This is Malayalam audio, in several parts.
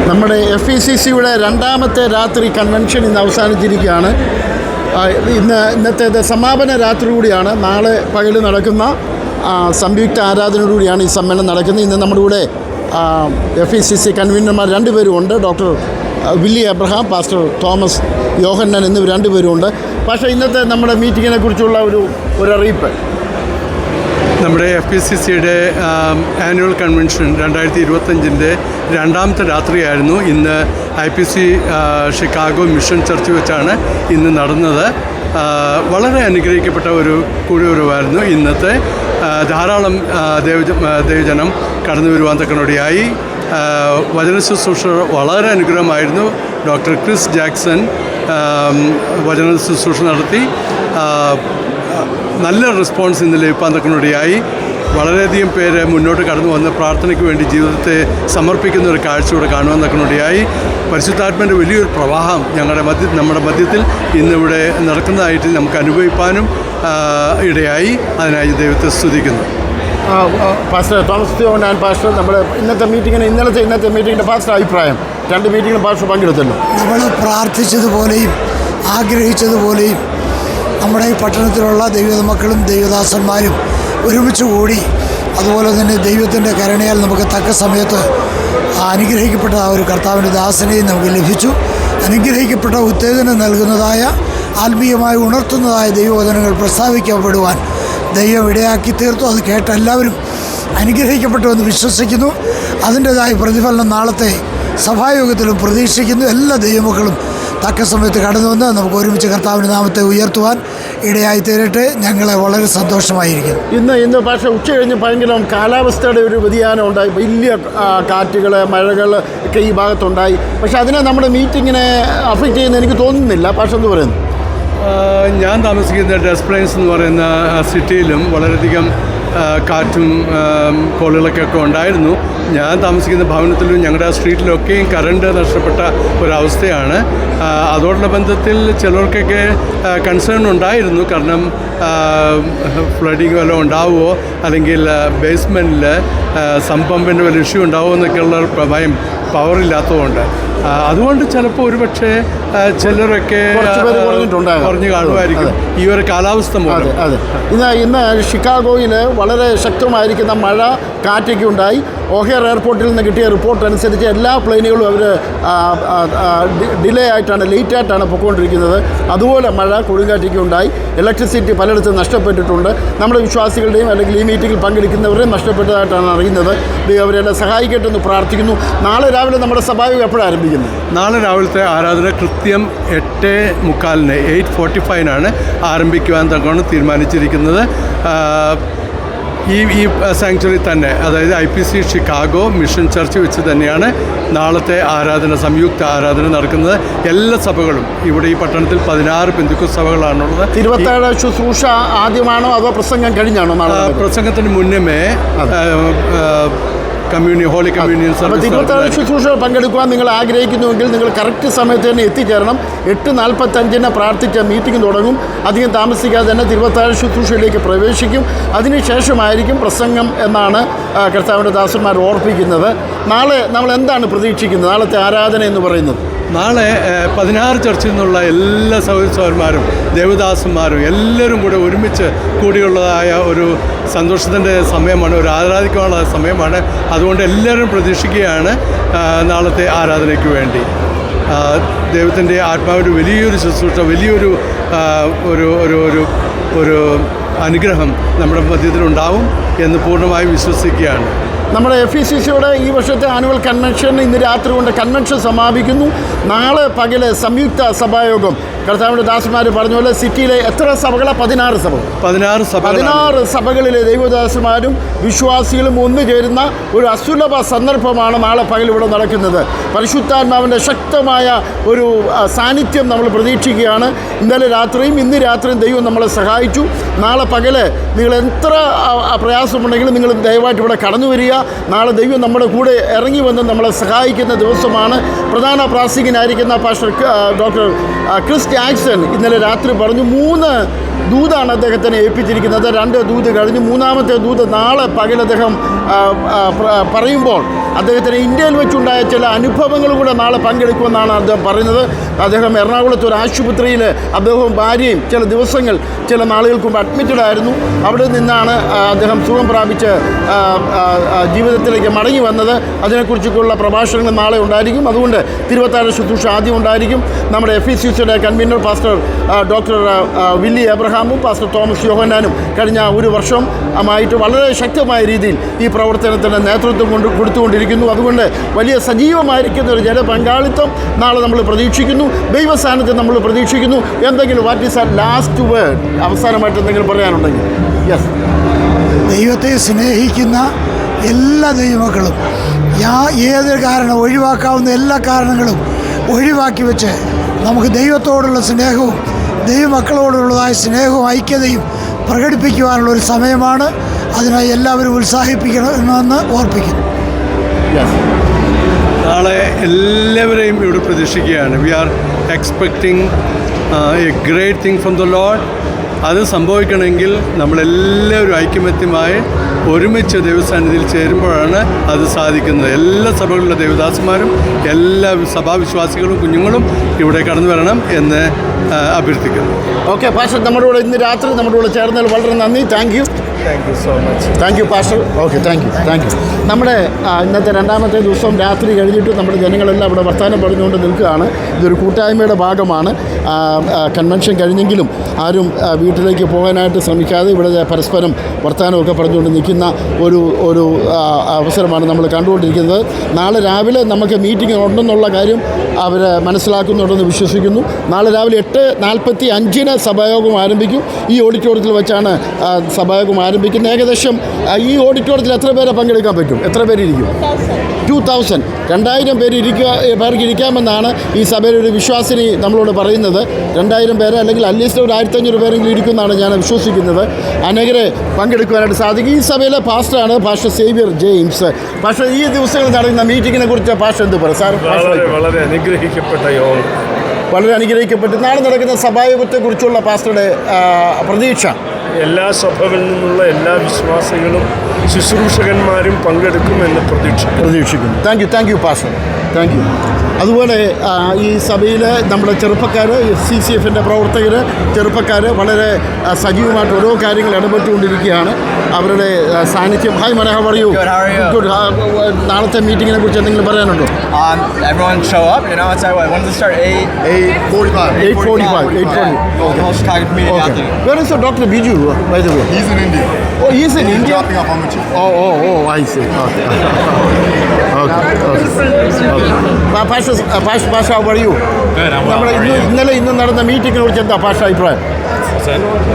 നമ്മുടെ FECCയുടെ രണ്ടാമത്തെ രാത്രി കൺവെൻഷൻ ഇന്ന് അവസാനിച്ചിരിക്കുകയാണ്. ഇന്നത്തേത് സമാപന രാത്രി കൂടിയാണ്. നാളെ പകൽ നടക്കുന്ന സംയുക്ത ആരാധനയോടുകൂടിയാണ് ഈ സമ്മേളനം നടക്കുന്നത്. ഇന്ന് നമ്മുടെ കൂടെ FECC കൺവീനർമാർ രണ്ടുപേരും ഉണ്ട്. ഡോക്ടർ വില്ലി എബ്രഹാം, പാസ്റ്റർ തോമസ് യോഹന്നാൻ എന്നിവർ രണ്ടുപേരും ഉണ്ട്. പക്ഷേ ഇന്നത്തെ നമ്മുടെ മീറ്റിങ്ങിനെ കുറിച്ചുള്ള ഒരു അറിയിപ്പ്. നമ്മുടെ FECCയുടെ ആനുവൽ കൺവെൻഷൻ 2025 രണ്ടാമത്തെ രാത്രിയായിരുന്നു. ഇന്ന് IPC ഷിക്കാഗോ മിഷൻ ചർച്ച് വെച്ചാണ് ഇന്ന് നടന്നത്. വളരെ അനുഗ്രഹിക്കപ്പെട്ട ഒരു കൂടിവരവായിരുന്നു ഇന്നത്തെ. ധാരാളം ദൈവജനം കടന്നു വരുവാൻ തക്കനോടെയായി. വചന ശുശ്രൂഷ വളരെ അനുഗ്രഹമായിരുന്നു. ഡോക്ടർ ക്രിസ് ജാക്സൺ വചന ശുശ്രൂഷ നടത്തി. നല്ല റെസ്പോൺസ് ഇന്ന് ലഭിക്കാൻ തക്കനോടെയായി. വളരെയധികം പേര് മുന്നോട്ട് കടന്നു വന്ന് പ്രാർത്ഥനയ്ക്ക് വേണ്ടി ജീവിതത്തെ സമർപ്പിക്കുന്ന ഒരു കാഴ്ചയോടെ കാണുവാൻ തക്കനോടെയായി. പരിശുദ്ധാത്മൻ്റെ വലിയൊരു പ്രവാഹം നമ്മുടെ മധ്യത്തിൽ ഇന്നിവിടെ നടക്കുന്നതായിട്ട് നമുക്ക് അനുഭവിക്കാനും ഇടയായി. അതിനായി ദൈവത്തെ സ്തുതിക്കുന്നു. പാസ്റ്റർ തോമസ് യോഹന്നാൻ പാസ്റ്റർ, നമ്മുടെ ഇന്നത്തെ മീറ്റിങ്ങിൻ്റെ പാസ്റ്റർ അഭിപ്രായം. രണ്ട് മീറ്റിങ്ങിലും പാസ്റ്റർ പങ്കെടുത്തല്ലോ. നമ്മൾ പ്രാർത്ഥിച്ചതുപോലെയും ആഗ്രഹിച്ചതുപോലെയും നമ്മുടെ ഈ പട്ടണത്തിലുള്ള ദൈവമക്കളും ദൈവദാസന്മാരും ഒരുമിച്ച് കൂടി, അതുപോലെ തന്നെ ദൈവത്തിൻ്റെ കരുണയാൽ നമുക്ക് തക്ക സമയത്ത് അനുഗ്രഹിക്കപ്പെട്ട ആ ഒരു കർത്താവിൻ്റെ ദാസനെയും നമുക്ക് ലഭിച്ചു. അനുഗ്രഹിക്കപ്പെട്ട ഉത്തേജനം നൽകുന്നതായ ആത്മീയമായി ഉണർത്തുന്നതായ ദൈവവചനങ്ങൾ പ്രസ്താവിക്കപ്പെടുവാൻ ദൈവം ഇടയാക്കി തീർത്തു. അത് കേട്ട എല്ലാവരും അനുഗ്രഹിക്കപ്പെട്ടുവെന്ന് വിശ്വസിക്കുന്നു. അതിൻ്റേതായ പ്രതിഫലനം നാളത്തെ സഭായോഗത്തിലും പ്രതീക്ഷിക്കുന്നു. എല്ലാ ദൈവമക്കളും തക്ക സമയത്ത് കടന്നു വന്ന് നമുക്ക് ഒരുമിച്ച് കർത്താവിൻ്റെ നാമത്തെ ഉയർത്തുവാൻ ഇടയായി തീരട്ടെ. ഞങ്ങളെ വളരെ സന്തോഷമായിരിക്കുന്നു. ഇന്ന് പക്ഷേ ഉച്ച കഴിഞ്ഞ് ഭയങ്കര കാലാവസ്ഥയുടെ ഒരു വ്യതിയാനം ഉണ്ടായി. വലിയ കാറ്റുകൾ, മഴകൾ ഒക്കെ ഈ ഭാഗത്തുണ്ടായി. പക്ഷെ അതിനെ നമ്മുടെ മീറ്റിങ്ങിനെ അഫക്റ്റ് ചെയ്യുന്ന എനിക്ക് തോന്നുന്നില്ല. പക്ഷെ എന്ത് പറയുന്നു? ഞാൻ താമസിക്കുന്ന ഡെസ് പ്ലെയിൻസ് എന്ന് പറയുന്ന സിറ്റിയിലും വളരെയധികം കാറ്റും കോളുകളൊക്കെ ഉണ്ടായിരുന്നു. ഞാൻ താമസിക്കുന്ന ഭവനത്തിലും ഞങ്ങളുടെ സ്ട്രീറ്റിലൊക്കെയും കറണ്ട് നഷ്ടപ്പെട്ട ഒരവസ്ഥയാണ്. അതോടുള്ള ബന്ധത്തിൽ ചിലർക്കൊക്കെ കൺസേൺ ഉണ്ടായിരുന്നു. കാരണം ഫ്ലഡിങ് വല്ലതും ഉണ്ടാവുമോ, അല്ലെങ്കിൽ ബേസ്മെൻറ്റിൽ സംപമ്പിൻ്റെ വല്ല ഇഷ്യൂ ഉണ്ടാവുമോ എന്നൊക്കെയുള്ള ഭയം, പവറില്ലാത്തതുകൊണ്ട്. അതുകൊണ്ട് ചിലപ്പോൾ ഒരുപക്ഷെ ചിലരൊക്കെ കുറഞ്ഞു കാണുമായിരിക്കും ഈ ഒരു കാലാവസ്ഥ മൂലം. അതെ, ഇന്ന് ഷിക്കാഗോയിൽ വളരെ ശക്തമായിരിക്കുന്ന മഴ, കാറ്റൊക്കെ ഉണ്ടായി. ഓഹിയർ എയർപോർട്ടിൽ നിന്ന് കിട്ടിയ റിപ്പോർട്ട് അനുസരിച്ച് എല്ലാ പ്ലെയിനുകളും അവർ ലേറ്റായിട്ടാണ് പൊയ്ക്കൊണ്ടിരിക്കുന്നത്. അതുപോലെ മഴ, കൊടുങ്കാറ്റൊക്കെ ഉണ്ടായി. ഇലക്ട്രിസിറ്റി പലയിടത്തും നഷ്ടപ്പെട്ടിട്ടുണ്ട്. നമ്മുടെ വിശ്വാസികളുടെയും അല്ലെങ്കിൽ ഈ മീറ്റിങ്ങിൽ പങ്കെടുക്കുന്നവരെയും നഷ്ടപ്പെട്ടതായിട്ടാണ് അറിയുന്നത്. അവരെല്ലാം സഹായിക്കട്ടെ എന്ന് പ്രാർത്ഥിക്കുന്നു. നാളെ രാവിലെ നമ്മുടെ സഭായോഗം എപ്പോഴാണ് ആരംഭിക്കുന്നത്? നാളെ രാവിലത്തെ ആരാധന കൃത്യം 8:45 8:45 ആരംഭിക്കുവാൻ തക്കമാണ് തീരുമാനിച്ചിരിക്കുന്നത്. ഈ സാങ്ച്വറി തന്നെ, അതായത് IPC ഷിക്കാഗോ മിഷൻ ചർച്ച് വെച്ച് തന്നെയാണ് നാളത്തെ ആരാധന, സംയുക്ത ആരാധന നടക്കുന്നത്. എല്ലാ സഭകളും, ഇവിടെ ഈ പട്ടണത്തിൽ 16 പെന്തക്കോസ്ത് സഭകളാണുള്ളത്. 27 ശുശ്രൂഷ ആദ്യമാണോ അതോ പ്രസംഗം കഴിഞ്ഞാണോ? പ്രസംഗത്തിന് മുന്നമേ ഹോളി കമ്മ്യൂണിയൻ സർവീസ്. 27 ശുശ്രൂഷ പങ്കെടുക്കുവാൻ നിങ്ങൾ ആഗ്രഹിക്കുന്നുവെങ്കിൽ നിങ്ങൾ കറക്റ്റ് സമയത്ത് തന്നെ എത്തിച്ചേരണം. 8:45 പ്രാർത്ഥിച്ച മീറ്റിംഗ് തുടങ്ങും. അധികം താമസിക്കാതെ തന്നെ 27 ശുശ്രൂഷയിലേക്ക് പ്രവേശിക്കും. അതിനുശേഷമായിരിക്കും പ്രസംഗം എന്നാണ് കർത്താവിൻ്റെ ദാസന്മാർ ഓർപ്പിക്കുന്നത്. നാളെ നമ്മൾ എന്താണ് പ്രതീക്ഷിക്കുന്നത്? നാളത്തെ ആരാധന എന്ന് പറയുന്നത് നാളെ 16 ചർച്ചിൽ നിന്നുള്ള എല്ലാ സഹോദരന്മാരും ദേവദാസന്മാരും എല്ലാവരും കൂടെ ഒരുമിച്ച് കൂടിയുള്ളതായ ഒരു സന്തോഷത്തിൻ്റെ സമയമാണ്, ഒരു ആരാധിക്കാനുള്ള സമയമാണ്. അതുകൊണ്ട് എല്ലാവരും പ്രതീക്ഷിക്കുകയാണ് നാളത്തെ ആരാധനയ്ക്ക് വേണ്ടി. ദൈവത്തിൻ്റെ ആത്മാവിൻ്റെ വലിയൊരു ശുശ്രൂഷ, വലിയൊരു ഒരു അനുഗ്രഹം നമ്മുടെ മധ്യത്തിലുണ്ടാവും എന്ന് പൂർണ്ണമായും വിശ്വസിക്കുകയാണ്. നമ്മുടെ FECCയുടെ ഈ വർഷത്തെ ആനുവൽ കൺവെൻഷൻ ഇന്ന് രാത്രി കൊണ്ട് കൺവെൻഷൻ സമാപിക്കുന്നു. നാളെ പകല് സംയുക്ത സഭായോഗം. കർത്താവിൻ്റെ ദാസന്മാർ പറഞ്ഞ പോലെ സിറ്റിയിലെ എത്ര സഭകളാണ്? 16 സഭകളിലെ ദൈവദാസന്മാരും വിശ്വാസികളും ഒന്നുചേരുന്ന ഒരു അസുലഭ സന്ദർഭമാണ് നാളെ പകൽ ഇവിടെ നടക്കുന്നത്. പരിശുദ്ധാത്മാവിൻ്റെ ശക്തമായ ഒരു സാന്നിധ്യം നമ്മൾ പ്രതീക്ഷിക്കുകയാണ്. ഇന്നലെ രാത്രിയും ഇന്ന് രാത്രിയും ദൈവം നമ്മളെ സഹായിച്ചു. നാളെ പകല് നിങ്ങൾ എത്ര പ്രയാസമുണ്ടെങ്കിലും നിങ്ങൾ ദയവായിട്ട് ഇവിടെ കടന്നു വരിക. നാളെ ദൈവം നമ്മുടെ കൂടെ ഇറങ്ങി വന്ന് നമ്മളെ സഹായിക്കുന്ന ദിവസമാണ്. പ്രധാന പ്രാസംഗികനായിരിക്കുന്ന പാസ്റ്റർ ഡോക്ടർ ക്രിസ് ജാക്സൺ ഇന്നലെ രാത്രി പറഞ്ഞു 3 ദൂതാണ് അദ്ദേഹത്തിനെ ഏൽപ്പിച്ചിരിക്കുന്നത്. 2 ദൂത് കഴിഞ്ഞ് 3ാമത്തെ ദൂത് നാളെ പകൽ അദ്ദേഹം പറയുമ്പോൾ അദ്ദേഹത്തിന് ഇന്ത്യയിൽ വെച്ചുണ്ടായ ചില അനുഭവങ്ങൾ കൂടെ നാളെ പങ്കെടുക്കുമെന്നാണ് അദ്ദേഹം പറയുന്നത്. അദ്ദേഹം എറണാകുളത്ത് ഒരു ആശുപത്രിയിൽ അദ്ദേഹവും ഭാര്യയും ചില ദിവസങ്ങൾ ചില നാളുകൾക്ക് മുമ്പ് അഡ്മിറ്റഡ് ആയിരുന്നു. അവിടെ നിന്നാണ് അദ്ദേഹം സുഖം പ്രാപിച്ച് ജീവിതത്തിലേക്ക് മടങ്ങി വന്നത്. അതിനെക്കുറിച്ചൊക്കെയുള്ള പ്രഭാഷണങ്ങൾ നാളെ ഉണ്ടായിരിക്കും. അതുകൊണ്ട് തിരുവത്താഴ ശുശ്രൂഷ ആദ്യം ഉണ്ടായിരിക്കും. നമ്മുടെ FECCയുടെ കൺവീനർ പാസ്റ്റർ ഡോക്ടർ വില്ലി എബ്രഹാമും പാസ്റ്റർ തോമസ് യോഹന്നാനും കഴിഞ്ഞ ഒരു വർഷമായിട്ട് വളരെ ശക്തമായ രീതിയിൽ ഈ പ്രവർത്തനത്തിന് നേതൃത്വം കൊടുത്തുകൊണ്ടിരിക്കുന്നു. അതുകൊണ്ട് വലിയ സജീവമായിരിക്കുന്ന ഒരു ജനപങ്കാളിത്തം നാളെ നമ്മൾ പ്രതീക്ഷിക്കുന്നു. ദൈവസാന്നിധ്യം നമ്മൾ പ്രതീക്ഷിക്കുന്നു. എന്തെങ്കിലും വാട്ട് ഈസ് ആ ലാസ്റ്റ് വേർഡ്, അവസാനമായിട്ട് എന്തെങ്കിലും പറയാനുണ്ടെങ്കിൽ? യെസ്. ദൈവത്തെ സ്നേഹിക്കുന്ന എല്ലാ ദൈവമക്കളും ഏതൊരു കാരണം ഒഴിവാക്കാവുന്ന എല്ലാ കാരണങ്ങളും ഒഴിവാക്കി വെച്ച് നമുക്ക് ദൈവത്തോടുള്ള സ്നേഹവും ദൈവമക്കളോടുള്ളതായ സ്നേഹവും ഐക്യതയും പ്രകടിപ്പിക്കുവാനുള്ള ഒരു സമയമാണ്. അതിനായി എല്ലാവരും ഉത്സാഹിപ്പിക്കണമെന്ന് ഓർപ്പിക്കുന്നു. നാളെ എല്ലാവരെയും ഇവിടെ പ്രതീക്ഷിക്കുകയാണ്. We are expecting a great thing from the Lord. അത് സംഭവിക്കണമെങ്കിൽ നമ്മളെല്ലാവരും ഐക്യമത്യമായി ഒരുമിച്ച് ദൈവസന്നിധിയിൽ ചേരുമ്പോഴാണ് അത് സാധിക്കുന്നത്. എല്ലാ സഭകളിലുള്ള ദൈവദാസന്മാരും എല്ലാ സഭാവിശ്വാസികളും കുഞ്ഞുങ്ങളും ഇവിടെ കടന്നു വരണം എന്ന് അഭ്യർത്ഥിക്കുന്നു. ഓക്കെ പാസ്റ്റർ, നമ്മുടെ കൂടെ ഇന്ന് രാത്രി നമ്മുടെ കൂടെ ചേർന്നതിൽ വളരെ നന്ദി. Thank you so much. Thank you pastor. Okay, thank you. നമ്മുടെ ഇന്നത്തെ 2ാമത്തെ ദിവസം രാത്രി കഴിഞ്ഞിട്ട് നമ്മുടെ ജനങ്ങളെല്ലാം ഇവിടെ വർത്തമാനം പറഞ്ഞുകൊണ്ട് നിൽക്കുകയാണ്. ഇതൊരു കൂട്ടായ്മയുടെ ഭാഗമാണ്. കൺവെൻഷൻ കഴിഞ്ഞെങ്കിലും ആരും വീട്ടിലേക്ക് പോകാനായിട്ട് ശ്രമിക്കാതെ ഇവിടെ പരസ്പരം വർത്തമാനമൊക്കെ പറഞ്ഞുകൊണ്ട് നിൽക്കുന്ന ഒരു അവസരമാണ് നമ്മൾ കണ്ടുകൊണ്ടിരിക്കുന്നത്. നാളെ രാവിലെ നമുക്ക് മീറ്റിംഗ് ഉണ്ടെന്നുള്ള കാര്യം അവർ മനസ്സിലാക്കുന്നുണ്ടെന്ന് വിശ്വസിക്കുന്നു. നാളെ രാവിലെ 8:45 സഭായോഗം ആരംഭിക്കും. ഈ ഓഡിറ്റോറിയത്തിൽ വെച്ചാണ് സഭായോഗം ആരംഭിക്കുന്നത്. ഏകദേശം ഈ ഓഡിറ്റോറിയത്തിൽ എത്ര പേരെ പങ്കെടുക്കാൻ പറ്റും? എത്ര പേര് ഇരിക്കും? 2000 2000 പേർക്ക് ഇരിക്കാമെന്നാണ് ഈ സഭയുടെ ഒരു വിശ്വാസിനി നമ്മളോട് പറയുന്നത്. 2000 പേര് അല്ലെങ്കിൽ അറ്റ്ലീസ്റ്റ് ഒരു 1500 പേരെങ്കിലും ഇരിക്കുമെന്നാണ് ഞാൻ വിശ്വസിക്കുന്നത്. അനേകരെ പങ്കെടുക്കുവാനായിട്ട് സാധിക്കും. ഈ സഭയിലെ പാസ്റ്ററാണ് പാസ്റ്റർ സേവ്യർ ജെയിംസ്. പാസ്റ്റർ, ഈ ദിവസങ്ങളിൽ നടക്കുന്ന മീറ്റിങ്ങിനെ കുറിച്ച് പാസ്റ്റർ എന്ത് പറയും? സാർ, വളരെ അനുഗ്രഹിക്കപ്പെട്ട യോഗം, വളരെ അനുഗ്രഹിക്കപ്പെട്ടു. നാളെ നടക്കുന്ന സഭായോഗത്തെക്കുറിച്ചുള്ള പാസ്റ്ററുടെ പ്രതീക്ഷ? എല്ലാ സഭകളിൽ നിന്നുള്ള എല്ലാ വിശ്വാസികളും ശുശ്രൂഷകന്മാരും പങ്കെടുക്കുമെന്ന് പ്രതീക്ഷിക്കുന്നു. Thank you pastor. Thank you. അതുപോലെ ഈ സഭയിൽ നമ്മുടെ ചെറുപ്പക്കാർ, CCFൻ്റെ പ്രവർത്തകർ, ചെറുപ്പക്കാർ വളരെ സജീവമായിട്ട് ഓരോ കാര്യങ്ങൾ ഇടപെട്ടുകൊണ്ടിരിക്കുകയാണ്. അവരുടെ സാന്നിധ്യം. ഹായ് മോനെ, ഹൗ ആർ യു? ഗുഡ്. നാളത്തെ മീറ്റിങ്ങിനെ കുറിച്ച് എന്തെങ്കിലും പറയാനുണ്ടോ? Everyone show up, you know, it's like, when does it start? 8:45. 8:40. Okay. Where is Dr. Biju, by the way? He's in India. Oh, he's in India? Dropping off on the chief. Oh, I see. Okay. Pasha, how are you? Good, I'm well. How are you? ഇന്നലെ നടന്ന മീറ്റിങ്ങിനെ കുറിച്ച് എന്താ പാഷ അഭിപ്രായം?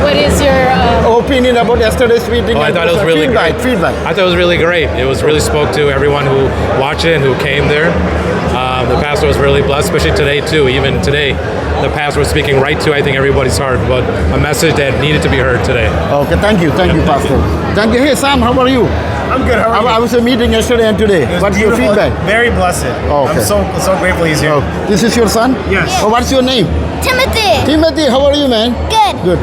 What is your opinion about yesterday's meeting? I thought it was really great. Feedback. I thought it was really great. It was really spoke to everyone who watched it and who came there. The pastor was really blessed, especially today too. Even today, the pastor was speaking right to, I think, everybody's heart, but a message that needed to be heard today. Okay, thank you, Pastor. Thank you. Hey, Sam, how are you? I'm good. How are you? I was at a meeting yesterday and today. What's your feedback? Very blessed. Okay. I'm so grateful he's here. This is your son? Yes. Oh, what's your name? Timothy, how are you, man? Good.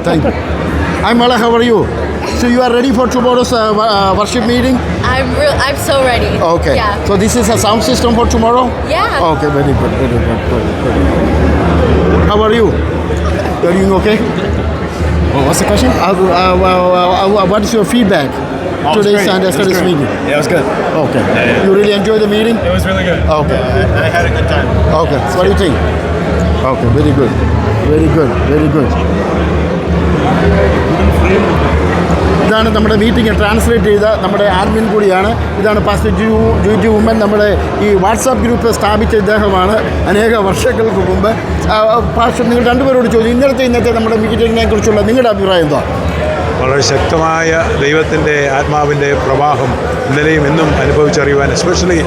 Thank you. I'm Mala, how are you? So you are ready for tomorrow's worship meeting? I'm so ready. Okay. Yeah. So this is a sound system for tomorrow? Yeah. Okay, very good. How are you? Are you okay? Well, what's the question? What is your feedback? Today's and yesterday's meeting. Yeah, it was good. Okay. You really enjoyed the meeting? It was really good. Okay. I had a good time. Okay. What do you think? Okay, very good. ഇതാണ് നമ്മുടെ മീറ്റിംഗ് ട്രാൻസ്ലേറ്റ് ചെയ്ത നമ്മുടെ ആഡ്മിൻ കൂടിയാണ്. ഇതാണ് പാസ്റ്റർ ജൂജി ഉമ്മൻ. നമ്മുടെ ഈ വാട്സാപ്പ് ഗ്രൂപ്പ് സ്ഥാപിച്ച ഇദ്ദേഹമാണ് അനേക വർഷങ്ങൾക്ക് മുമ്പ്. പാസ്റ്റർ, നിങ്ങൾ രണ്ടുപേരോട് ചോദിച്ചു, ഇന്നത്തെ നമ്മുടെ മീറ്റിങ്ങിനെ കുറിച്ചുള്ള നിങ്ങളുടെ അഭിപ്രായം എന്താ? വളരെ ശക്തമായ ദൈവത്തിൻ്റെ ആത്മാവിൻ്റെ പ്രവാഹം ഇന്നലെയും ഇന്നും അനുഭവിച്ചറിയുവാൻ, especially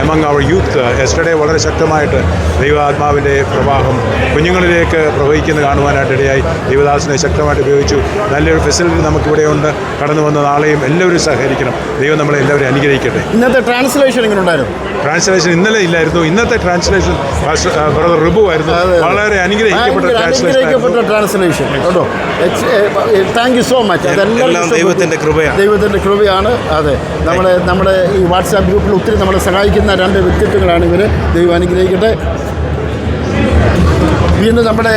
among our youth yesterday വളരെ ശക്തമായിട്ട് ദൈവാത്മാവിൻ്റെ പ്രവാഹം കുഞ്ഞുങ്ങളിലേക്ക് പ്രവഹിക്കുന്നത് കാണുവാനായിട്ട് ഇടയായി. ദൈവദാസനെ ശക്തമായിട്ട് ഉപയോഗിച്ചു. നല്ലൊരു ഫെസിലിറ്റി നമുക്കിവിടെയുണ്ട്. കടന്നു വന്ന നാളെയും എല്ലാവരും സഹകരിക്കണം. ദൈവം നമ്മളെ എല്ലാവരും അനുഗ്രഹിക്കട്ടെ. ഇന്നത്തെ ട്രാൻസ്ലേഷൻ എങ്ങനെ ഉണ്ടായിരുന്നു? ട്രാൻസ്ലേഷൻ ഇന്നലെ ഇല്ലായിരുന്നു. ഇന്നത്തെ ട്രാൻസ്ലേഷൻ ബ്രദർ റിബു ആയിരുന്നു. വളരെ അനുഗ്രഹിക്കപ്പെട്ട ട്രാൻസ്ലേഷൻ കേട്ടോ. Thank you so much. അതെല്ലാം ദൈവത്തിൻ്റെ കൃപയാണ്. ദൈവത്തിൻ്റെ കൃപയാണ്. അതെ, നമ്മുടെ ഈ വാട്സാപ്പ് ഗ്രൂപ്പിൽ ഒത്തിരി നമ്മളെ സഹായിക്കുന്ന രണ്ട് വ്യക്തിത്വങ്ങളാണ് ഇവർ. ദൈവം അനുഗ്രഹിക്കട്ടെ. വീണ്ടും നമ്മുടെ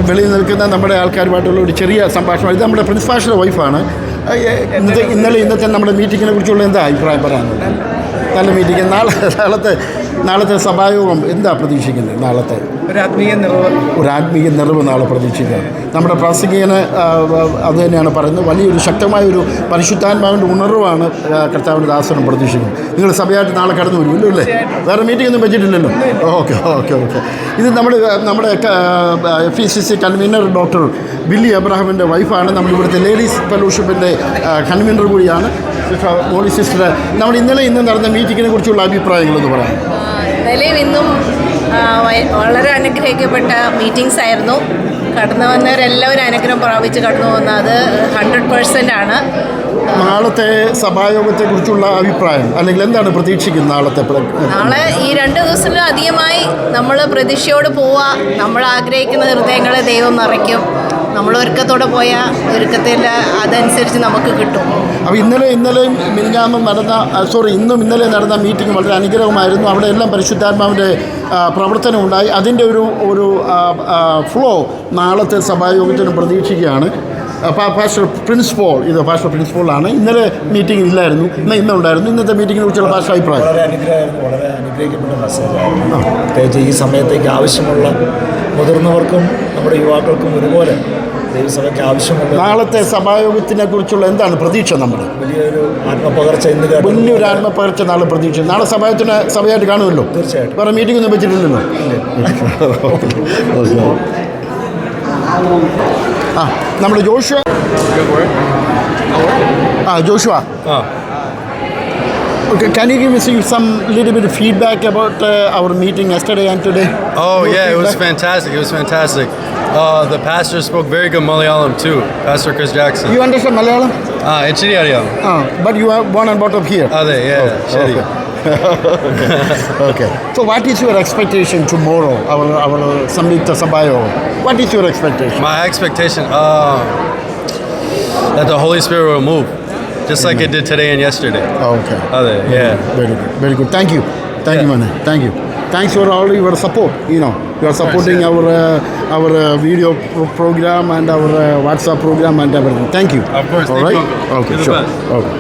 വെളിയിൽ നിൽക്കുന്ന നമ്മുടെ ആൾക്കാരുമായിട്ടുള്ള ഒരു ചെറിയ സംഭാഷണം. ഇത് നമ്മുടെ പ്രിൻസിപ്പാളുടെ വൈഫാണ്. ഇന്നത്തെ നമ്മുടെ മീറ്റിങ്ങിനെ കുറിച്ചുള്ള എന്താ അഭിപ്രായം പറയാനുള്ളത്? നല്ല മീറ്റിംഗ്. നാളത്തെ സഭായോഗം എന്താ പ്രതീക്ഷിക്കുന്നത്? നാളത്തെ ഒരു ആത്മീയ നിറവ് നാളെ പ്രതീക്ഷിക്കുകയാണ്. നമ്മുടെ പ്രാസംഗികന് അത് തന്നെയാണ് പറയുന്നത്. വലിയൊരു ശക്തമായൊരു പരിശുദ്ധാത്മാവിൻ്റെ ഉണർവാണ് കർത്താവിൻ്റെ ദാസനം പ്രതീക്ഷിക്കുന്നത്. നിങ്ങൾ സഭയായിട്ട് നാളെ കടന്നു വരുമല്ലോ അല്ലേ? വേറെ മീറ്റിംഗ് ഒന്നും വെച്ചിട്ടില്ലല്ലോ? ഓക്കെ. ഇത് നമ്മുടെ FECC കൺവീനർ ഡോക്ടർ ബില്ലി അബ്രഹാമിൻ്റെ വൈഫാണ്. നമ്മളിവിടുത്തെ ലേഡീസ് ഫെലോഷിപ്പിൻ്റെ കൺവീനർ കൂടിയാണ് മോളി സിസ്റ്റർ. നമ്മൾ ഇന്നും നടന്ന മീറ്റിങ്ങിനെ കുറിച്ചുള്ള അഭിപ്രായങ്ങളെന്ന് പറയാം. ഇന്നലെയും ഇന്നും വളരെ അനുഗ്രഹിക്കപ്പെട്ട മീറ്റിംഗ്സ് ആയിരുന്നു. കടന്നു വന്നവരെല്ലാവരും അനുഗ്രഹം പ്രാപിച്ച് കടന്നു വന്നത് 100% ആണ്. നാളത്തെ സഭായോഗത്തെക്കുറിച്ചുള്ള അഭിപ്രായം, അല്ലെങ്കിൽ എന്താണ് പ്രതീക്ഷിക്കുന്നത് നാളെ ഈ 2 ദിവസത്തിലും അധികമായി നമ്മൾ പ്രതീക്ഷയോട് പോവുക. നമ്മൾ ആഗ്രഹിക്കുന്ന ഹൃദയങ്ങളെ ദൈവം നിറയ്ക്കും. നമ്മൾ ഒരുക്കത്തോടെ പോയാൽ ഒരുക്കത്തിൽ അതനുസരിച്ച് നമുക്ക് കിട്ടും. അപ്പോൾ ഇന്നലെയും ഇന്നലെ നടന്ന മീറ്റിംഗ് വളരെ അനുഗ്രഹമായിരുന്നു. അവിടെ എല്ലാം പരിശുദ്ധാത്മാവിൻ്റെ പ്രവർത്തനം ഉണ്ടായി. അതിൻ്റെ ഒരു ഫ്ലോ നാളത്തെ സഭായോഗത്തിന് പ്രതീക്ഷിക്കുകയാണ്. പാസ്റ്റർ പ്രിൻസിപ്പോളാണ്. ഇന്നലെ മീറ്റിംഗ് ഇല്ലായിരുന്നു, ഇന്നുണ്ടായിരുന്നു. ഇന്നത്തെ മീറ്റിങ്ങിനെ കുറിച്ചുള്ള പാസ്റ്റർ അഭിപ്രായം? വളരെ അനുഗ്രഹിക്കപ്പെട്ട മെസ്സേജായിരുന്നു. പ്രത്യേകിച്ച് ഈ സമയത്തേക്ക് ആവശ്യമുള്ള മുതിർന്നവർക്കും നമ്മുടെ യുവാക്കൾക്കും ഒരുപോലെ ദൈവസഭയ്ക്ക് ആവശ്യമുള്ള നാളത്തെ സഭായോഗത്തിനെ കുറിച്ചുള്ള എന്താണ് പ്രതീക്ഷ? നമ്മുടെ വലിയൊരു ആത്മപകർച്ച നാളെ പ്രതീക്ഷ. നാളെ സഭയായിട്ട് കാണുമല്ലോ? തീർച്ചയായിട്ടും. വേറെ മീറ്റിംഗ് ഒന്നും വെച്ചിട്ടില്ലല്ലോ? നമ്മുടെ Joshua. Okay, can you give me some little bit of feedback about our meeting yesterday and today? It was fantastic. The pastor spoke very good Malayalam too, Pastor Chris Jackson. You understand Malayalam? Ichiri ariyam. But you are born and brought up here? Sheri. Okay. So what is your expectation tomorrow, our Samyukta Sabhayo? What is your expectation? My expectation, that the Holy Spirit will move, just like it did today and yesterday. Okay. Very good. Thank you, Mane. Thank you. Thanks for all your support. You are supporting our video program and our WhatsApp program and everything. Thank you. Of course. All right. Okay. Sure. Okay.